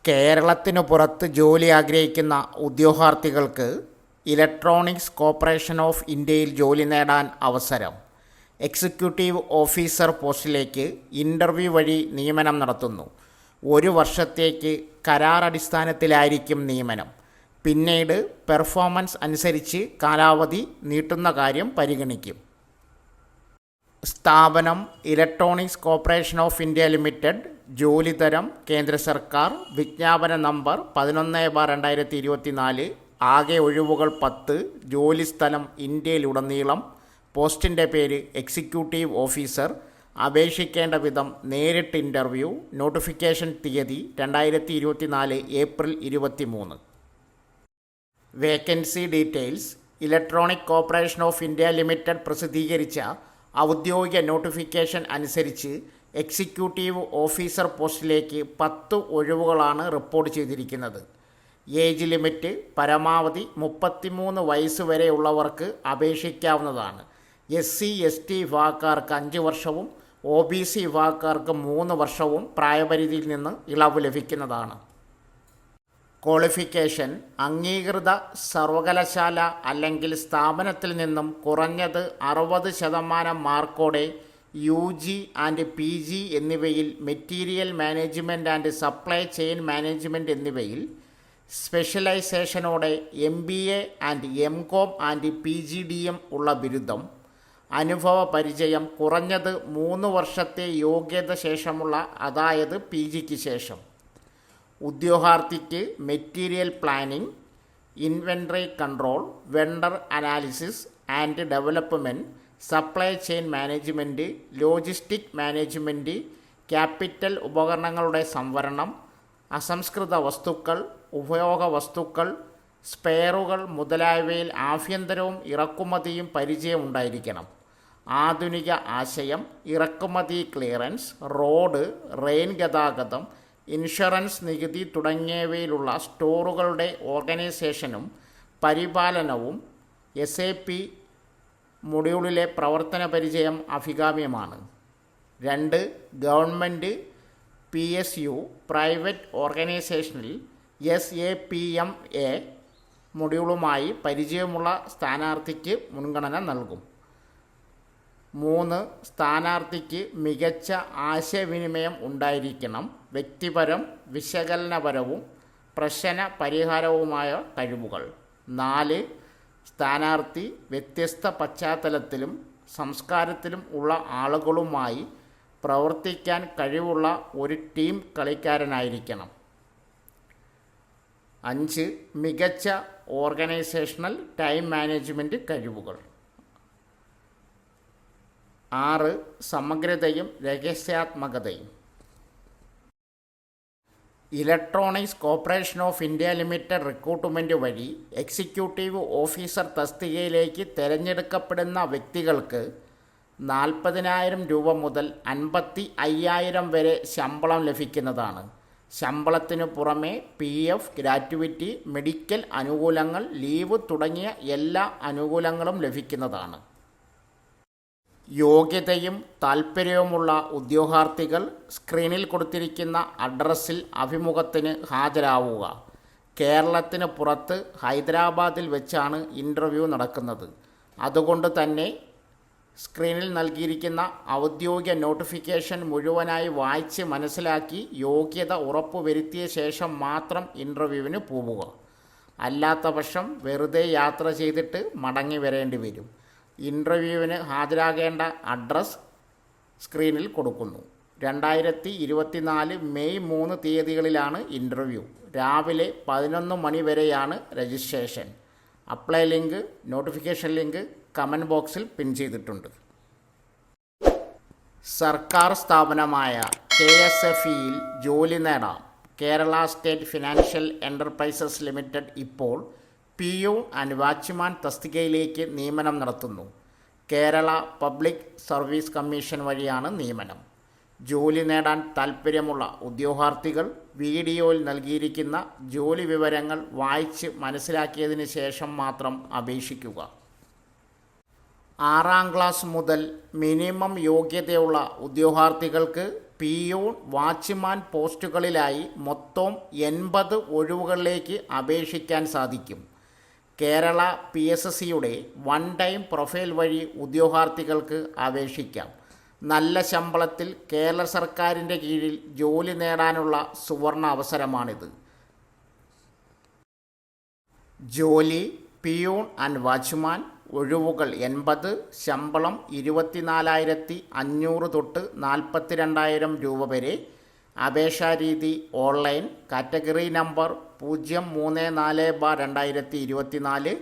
കേരളത്തിനു പുറത്ത് ജോലി ആഗ്രഹിക്കുന്ന ഉദ്യോഗാർത്ഥികൾക്ക് ഇലക്ട്രോണിക്സ് കോർപ്പറേഷൻ ഓഫ് ഇന്ത്യയിൽ ജോലി നേടാൻ അവസരം. എക്സിക്യൂട്ടീവ് ഓഫീസർ പോസ്റ്റിലേക്ക് ഇൻ്റർവ്യൂ വഴി നിയമനം നടത്തുന്നു. 1 വർഷത്തേക്ക് കരാറടിസ്ഥാനത്തിലായിരിക്കും നിയമനം. പിന്നീട് പെർഫോമൻസ് അനുസരിച്ച് കാലാവധി നീട്ടുന്ന കാര്യം പരിഗണിക്കും. സ്ഥാപനം electronics corporation of India limited. ജോലി തരം കേന്ദ്ര സർക്കാർ. വിജ്ഞാപന നമ്പർ 11/2024. ആകെ ഒഴിവുകൾ 10. ജോലി സ്ഥലം ഇന്ത്യയിലുടനീളം. പോസ്റ്റിൻ്റെ പേര് എക്സിക്യൂട്ടീവ് ഓഫീസർ. അപേക്ഷിക്കേണ്ട വിധം നേരിട്ട് ഇൻ്റർവ്യൂ. നോട്ടിഫിക്കേഷൻ തീയതി 2024 April 23. Vacancy details. Electronic corporation of India limited പ്രസിദ്ധീകരിച്ച ഔദ്യോഗിക നോട്ടിഫിക്കേഷൻ അനുസരിച്ച് എക്സിക്യൂട്ടീവ് ഓഫീസർ പോസ്റ്റിലേക്ക് 10 ഒഴിവുകളാണ് റിപ്പോർട്ട് ചെയ്തിരിക്കുന്നത്. ഏജ് ലിമിറ്റ് പരമാവധി 33 വയസ്സ് വരെയുള്ളവർക്ക് അപേക്ഷിക്കാവുന്നതാണ്. SC ST വിഭാഗക്കാർക്ക് 5 വർഷവും OBC വിഭാഗക്കാർക്ക് 3 വർഷവും പ്രായപരിധിയിൽ നിന്ന് ഇളവ് ലഭിക്കുന്നതാണ്. ക്വാളിഫിക്കേഷൻ: അംഗീകൃത സർവകലാശാല അല്ലെങ്കിൽ സ്ഥാപനത്തിൽ നിന്നും കുറഞ്ഞത് 60% മാർക്കോടെ UG ആൻഡ് PG എന്നിവയിൽ, material management and supply chain management എന്നിവയിൽ സ്പെഷ്യലൈസേഷനോടെ MBA and MCOM and PGDM ഉള്ള ബിരുദം. അനുഭവ പരിചയം കുറഞ്ഞത് 3 വർഷത്തെ യോഗ്യത ശേഷമുള്ള, അതായത് PGക്ക് ശേഷം. ഉദ്യോഗാർത്ഥിക്ക് material planning, inventory control, vendor analysis and development, supply chain management, logistic management, capital ഉപകരണങ്ങളുടെ സംവരണം, അസംസ്കൃത വസ്തുക്കൾ, ഉപയോഗ വസ്തുക്കൾ, സ്പെയറുകൾ മുതലായവയിൽ ആഭ്യന്തരവും ഇറക്കുമതിയും പരിചയം ഉണ്ടായിരിക്കണം. ആധുനിക ആശയം, ഇറക്കുമതി ക്ലിയറൻസ്, റോഡ്, റെയിൽ ഗതാഗതം, ഇൻഷുറൻസ് നികുതി തുടങ്ങിയവയിലുള്ള സ്റ്റോറുകളുടെ ഓർഗനൈസേഷനും പരിപാലനവും SAP മൊഡ്യൂളിലെ പ്രവർത്തന പരിചയം അഭികാമ്യമാണ്. 2. ഗവൺമെൻറ് PSU പ്രൈവറ്റ് ഓർഗനൈസേഷനിൽ SAPMA മൊഡ്യൂളുമായി പരിചയമുള്ള സ്ഥാനാർത്ഥിക്ക് മുൻഗണന നൽകും. 3. സ്ഥാനാർത്ഥിക്ക് മികച്ച ആശയവിനിമയം ഉണ്ടായിരിക്കണം. വ്യക്തിപരം, വിശകലനപരവും പ്രശ്ന പരിഹാരവുമായ കഴിവുകൾ. 4. സ്ഥാനാർത്ഥി വ്യത്യസ്ത പശ്ചാത്തലത്തിലും സംസ്കാരത്തിലും ഉള്ള ആളുകളുമായി പ്രവർത്തിക്കാൻ കഴിവുള്ള ഒരു ടീം കളിക്കാരനായിരിക്കണം. 5. മികച്ച ഓർഗനൈസേഷണൽ ടൈം മാനേജ്മെൻറ്റ് കഴിവുകൾ. 6. സമഗ്രതയും രഹസ്യാത്മകതയും. Electronics corporation of India limited recruitment വഴി എക്സിക്യൂട്ടീവ് ഓഫീസർ തസ്തികയിലേക്ക് തിരഞ്ഞെടുക്കപ്പെടുന്ന വ്യക്തികൾക്ക് 40,000 രൂപ മുതൽ 55,000 വരെ ശമ്പളം ലഭിക്കുന്നതാണ്. ശമ്പളത്തിനു പുറമെ PF, ഗ്രാറ്റുവിറ്റി, മെഡിക്കൽ ആനുകൂല്യങ്ങൾ, ലീവ് തുടങ്ങിയ എല്ലാ ആനുകൂല്യങ്ങളും ലഭിക്കുന്നതാണ്. യോഗ്യതയും താൽപ്പര്യവുമുള്ള ഉദ്യോഗാർത്ഥികൾ സ്ക്രീനിൽ കൊടുത്തിരിക്കുന്ന അഡ്രസ്സിൽ അഭിമുഖത്തിന് ഹാജരാവുക. കേരളത്തിന് പുറത്ത് ഹൈദരാബാദിൽ വെച്ചാണ് ഇൻ്റർവ്യൂ നടക്കുന്നത്. അതുകൊണ്ട് തന്നെ സ്ക്രീനിൽ നൽകിയിരിക്കുന്ന ഔദ്യോഗിക നോട്ടിഫിക്കേഷൻ മുഴുവനായി വായിച്ച് മനസ്സിലാക്കി യോഗ്യത ഉറപ്പുവരുത്തിയ ശേഷം മാത്രം ഇൻ്റർവ്യൂവിന് പോവുക. അല്ലാത്തപക്ഷം വെറുതെ യാത്ര ചെയ്തിട്ട് മടങ്ങി വരേണ്ടി വരും. ഇൻ്റർവ്യൂവിന് ഹാജരാകേണ്ട അഡ്രസ്സ് സ്ക്രീനിൽ കൊടുക്കുന്നു. 2024 മെയ് 3 തീയതികളിലാണ് ഇൻ്റർവ്യൂ. രാവിലെ 11 മണി വരെയാണ് registration. Apply link, notification link comment ബോക്സിൽ പിൻ ചെയ്തിട്ടുണ്ട്. സർക്കാർ സ്ഥാപനമായ KSFEയിൽ ജോലി നേടാം. Kerala state financial enterprises limited ഇപ്പോൾ പിയൂൺ ആൻഡ് വാച്ച്മാൻ തസ്തികയിലേക്ക് നിയമനം നടത്തുന്നു. കേരള പബ്ലിക് സർവീസ് കമ്മീഷൻ വഴിയാണ് നിയമനം. ജോലി നേടാൻ താൽപ്പര്യമുള്ള ഉദ്യോഗാർത്ഥികൾ വീഡിയോയിൽ നൽകിയിരിക്കുന്ന ജോലി വിവരങ്ങൾ വായിച്ച് മനസ്സിലാക്കിയതിന് ശേഷം മാത്രം അപേക്ഷിക്കുക. 6ാം ക്ലാസ് മുതൽ മിനിമം യോഗ്യതയുള്ള ഉദ്യോഗാർത്ഥികൾക്ക് പിയൂൺ, വാച്ച്മാൻ പോസ്റ്റുകളിലായി മൊത്തം 80 ഒഴിവുകളിലേക്ക് അപേക്ഷിക്കാൻ സാധിക്കും. കേരള PSSCയുടെ വൺ ടൈം പ്രൊഫൈൽ വഴി ഉദ്യോഗാർത്ഥികൾക്ക് അപേക്ഷിക്കാം. നല്ല ശമ്പളത്തിൽ കേരള സർക്കാരിൻ്റെ കീഴിൽ ജോലി നേടാനുള്ള സുവർണ അവസരമാണിത്. ജോലി പിയൂൺ ആൻഡ് വാച്ച്മാൻ, ഒഴിവുകൾ 80, ശമ്പളം 24,500 തൊട്ട് 42,000 രൂപ വരെ. അപേക്ഷാരീതി ഓൺലൈൻ. Category number 034/2024.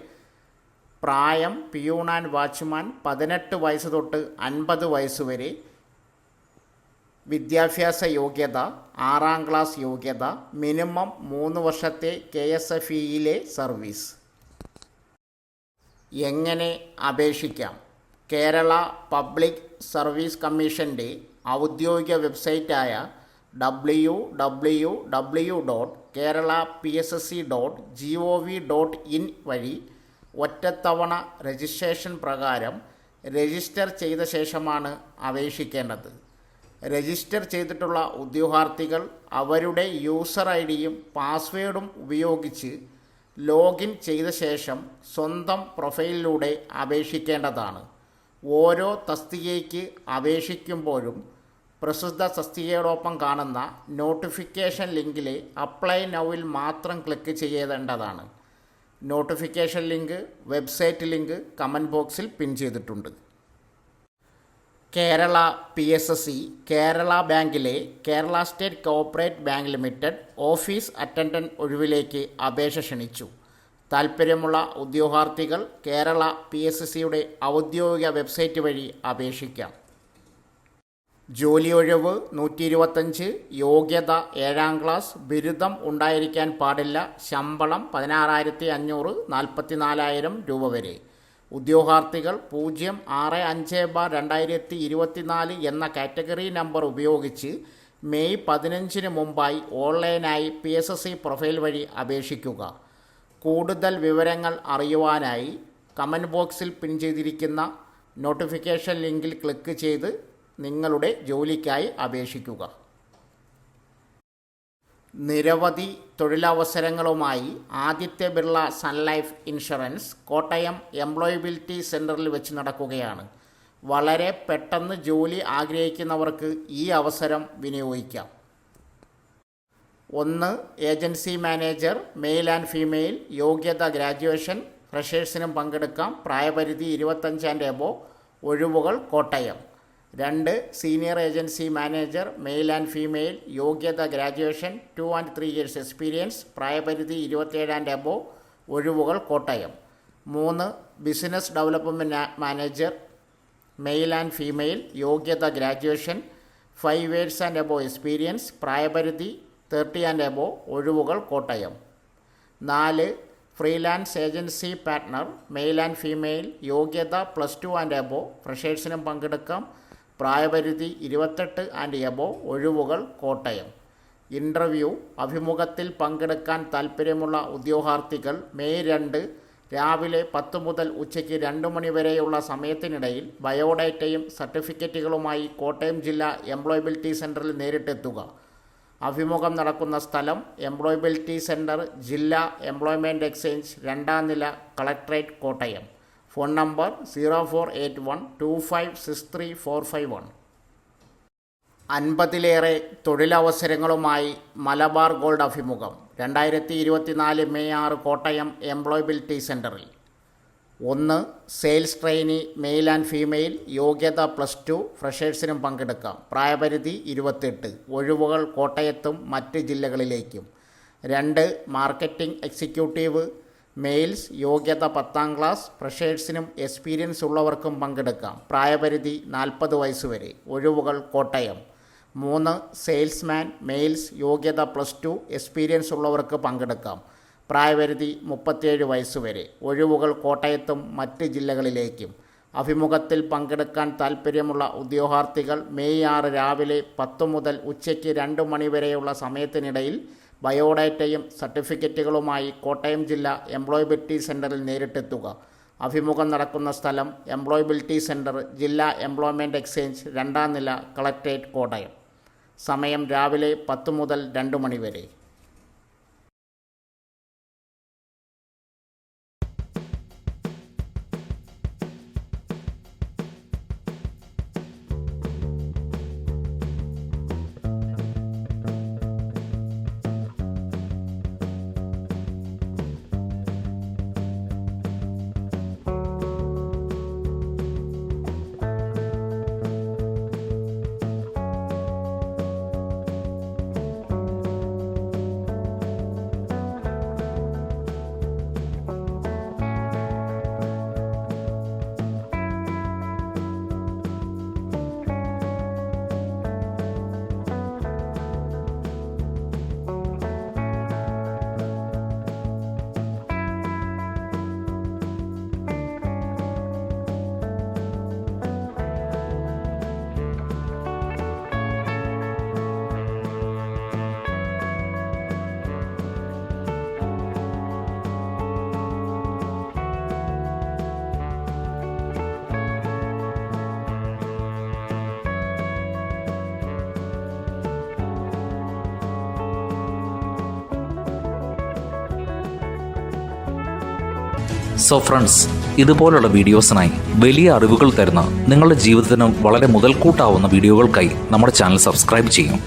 പ്രായം പിയൂൺ ആൻഡ് വാച്ച്മാൻ 18 വയസ്സ് തൊട്ട് 50 വയസ്സ് വരെ. വിദ്യാഭ്യാസ യോഗ്യത 6ാം ക്ലാസ് യോഗ്യത. മിനിമം 3 വർഷത്തെ KSFEയിലെ സർവീസ്. എങ്ങനെ അപേക്ഷിക്കാം? കേരള പബ്ലിക് സർവീസ് കമ്മീഷൻ്റെ ഔദ്യോഗിക വെബ്സൈറ്റായ www.keralapssc.gov.in വഴി ഒറ്റത്തവണ രജിസ്ട്രേഷൻ പ്രകാരം രജിസ്റ്റർ ചെയ്ത ശേഷമാണ് അപേക്ഷിക്കേണ്ടത്. രജിസ്റ്റർ ചെയ്തിട്ടുള്ള ഉദ്യോഗാർത്ഥികൾ അവരുടെ യൂസർ ഐഡിയും പാസ്വേഡും ഉപയോഗിച്ച് ലോഗിൻ ചെയ്ത ശേഷം സ്വന്തം പ്രൊഫൈലിലൂടെ അപേക്ഷിക്കേണ്ടതാണ്. ഓരോ തസ്തികയ്ക്ക് അപേക്ഷിക്കുമ്പോഴും പ്രസ്തുത തസ്തികയോടൊപ്പം കാണുന്ന നോട്ടിഫിക്കേഷൻ ലിങ്കിലെ അപ്ലൈ നൗവിൽ മാത്രം ക്ലിക്ക് ചെയ്യേണ്ടതാണ്. Notification link, website link comment ബോക്സിൽ പിൻ ചെയ്തിട്ടുണ്ട്. കേരള PSSC കേരള ബാങ്കിലെ Kerala state cooperative bank limited office attendant ഒഴിവിലേക്ക് അപേക്ഷ ക്ഷണിച്ചു. താൽപ്പര്യമുള്ള ഉദ്യോഗാർത്ഥികൾ കേരള PSSCയുടെ ഔദ്യോഗിക വെബ്സൈറ്റ് വഴി അപേക്ഷിക്കാം. ജോലി ഒഴിവ് 125. യോഗ്യത 7ാം ക്ലാസ്. ബിരുദം ഉണ്ടായിരിക്കാൻ പാടില്ല. ശമ്പളം 16,500 44,000 രൂപ വരെ. ഉദ്യോഗാർത്ഥികൾ 065/2024 എന്ന കാറ്റഗറി നമ്പർ ഉപയോഗിച്ച് മെയ് 15 മുമ്പായി ഓൺലൈനായി PSSC പ്രൊഫൈൽ വഴി അപേക്ഷിക്കുക. കൂടുതൽ വിവരങ്ങൾ അറിയുവാനായി കമൻറ്റ് ബോക്സിൽ പിൻ ചെയ്തിരിക്കുന്ന നോട്ടിഫിക്കേഷൻ ലിങ്കിൽ ക്ലിക്ക് ചെയ്ത് നിങ്ങളുടെ ജോലിക്കായി അപേക്ഷിക്കുക. നിരവധി തൊഴിലവസരങ്ങളുമായി Aditya Birla sun life insurance Kottayam employability സെൻറ്ററിൽ വെച്ച് നടക്കുകയാണ്. വളരെ പെട്ടെന്ന് ജോലി ആഗ്രഹിക്കുന്നവർക്ക് ഈ അവസരം വിനിയോഗിക്കാം. 1. Agency manager, male and female. യോഗ്യത ഗ്രാജുവേഷൻ. ഫ്രഷേഴ്സിനും പങ്കെടുക്കാം. പ്രായപരിധി 25 ആൻഡ് എബോവ്. ഒഴിവുകൾ Kottayam. 2. Senior agency manager, male and female. യോഗ്യത ഗ്രാജുവേഷൻ, 2 and 3 years എക്സ്പീരിയൻസ്. പ്രായപരിധി 27 ആൻഡ് എബോവ്. ഒഴിവുകൾ Kottayam. 3. Business development manager, male and female. യോഗ്യത graduation, 5 years and above experience. പ്രായപരിധി 30 ആൻഡ് എബോവ്. ഒഴിവുകൾ Kottayam. 4. Freelance agency partner, mail and female. യോഗ്യത +2 and above. ഫ്രഷേഴ്സിനും പങ്കെടുക്കാം. പ്രായപരിധി 28 and above. ഒഴിവുകൾ കോട്ടയം. ഇൻ്റർവ്യൂ. അഭിമുഖത്തിൽ പങ്കെടുക്കാൻ താൽപ്പര്യമുള്ള ഉദ്യോഗാർത്ഥികൾ മെയ് 2 രാവിലെ 10 മുതൽ ഉച്ചയ്ക്ക് 2 മണി വരെയുള്ള സമയത്തിനിടയിൽ ബയോഡാറ്റയും സർട്ടിഫിക്കറ്റുകളുമായി കോട്ടയം ജില്ലാ എംപ്ലോയബിലിറ്റി സെൻറ്ററിൽ നേരിട്ടെത്തുക. അഭിമുഖം നടക്കുന്ന സ്ഥലം എംപ്ലോയബിലിറ്റി സെൻറ്റർ, ജില്ലാ എംപ്ലോയ്മെൻറ്റ് എക്സ്ചേഞ്ച്, 2ാം നില, കളക്ട്രേറ്റ്, കോട്ടയം. Phone number 0481256345. 50ലേറെ തൊഴിലവസരങ്ങളുമായി മലബാർ ഗോൾഡ് അഭിമുഖം 2024 മെയ് 6 കോട്ടയം എംപ്ലോയബിലിറ്റി സെൻറ്ററിൽ. 1. Sales trainee, male and female. യോഗ്യത +2. ഫ്രഷേഴ്സിനും പങ്കെടുക്കാം. പ്രായപരിധി 28. ഒഴിവുകൾ കോട്ടയത്തും മറ്റ് ജില്ലകളിലേക്കും. 2. Marketing executive, males. യോഗ്യത 10ാം ക്ലാസ്. ഫ്രഷേഴ്സിനും എക്സ്പീരിയൻസ് ഉള്ളവർക്കും പങ്കെടുക്കാം. പ്രായപരിധി 40 വയസ്സ് വരെ. ഒഴിവുകൾ കോട്ടയം. 3. Salesman, males. യോഗ്യത +2. എക്സ്പീരിയൻസ് ഉള്ളവർക്ക് പങ്കെടുക്കാം. പ്രായപരിധി 37 വയസ്സ് വരെ. ഒഴിവുകൾ കോട്ടയത്തും മറ്റ് ജില്ലകളിലേക്കും. അഭിമുഖത്തിൽ പങ്കെടുക്കാൻ താൽപ്പര്യമുള്ള ഉദ്യോഗാർത്ഥികൾ മെയ് 6 രാവിലെ 10 മുതൽ ഉച്ചയ്ക്ക് 2 മണി വരെയുള്ള സമയത്തിനിടയിൽ ബയോഡാറ്റയും സർട്ടിഫിക്കറ്റുകളുമായി കോട്ടയം ജില്ലാ എംപ്ലോയബിലിറ്റി സെൻറ്ററിൽ നേരിട്ടെത്തുക. അഭിമുഖം നടക്കുന്ന സ്ഥലം എംപ്ലോയബിലിറ്റി സെൻറ്റർ, ജില്ലാ എംപ്ലോയ്മെൻറ്റ് എക്സ്ചേഞ്ച്, 2ാം നില, കളക്ട്രേറ്റ്, കോട്ടയം. സമയം രാവിലെ 10 മുതൽ 2 മണി വരെ. സോ ഫ്രണ്ട്സ്, ഇതുപോലുള്ള വീഡിയോസിനായി വലിയ അറിവുകൾ തരുന്ന നിങ്ങളുടെ ജീവിതത്തിന് വളരെ മുതൽക്കൂട്ടാവുന്ന വീഡിയോകൾക്കായി നമ്മുടെ ചാനൽ സബ്സ്ക്രൈബ് ചെയ്യും.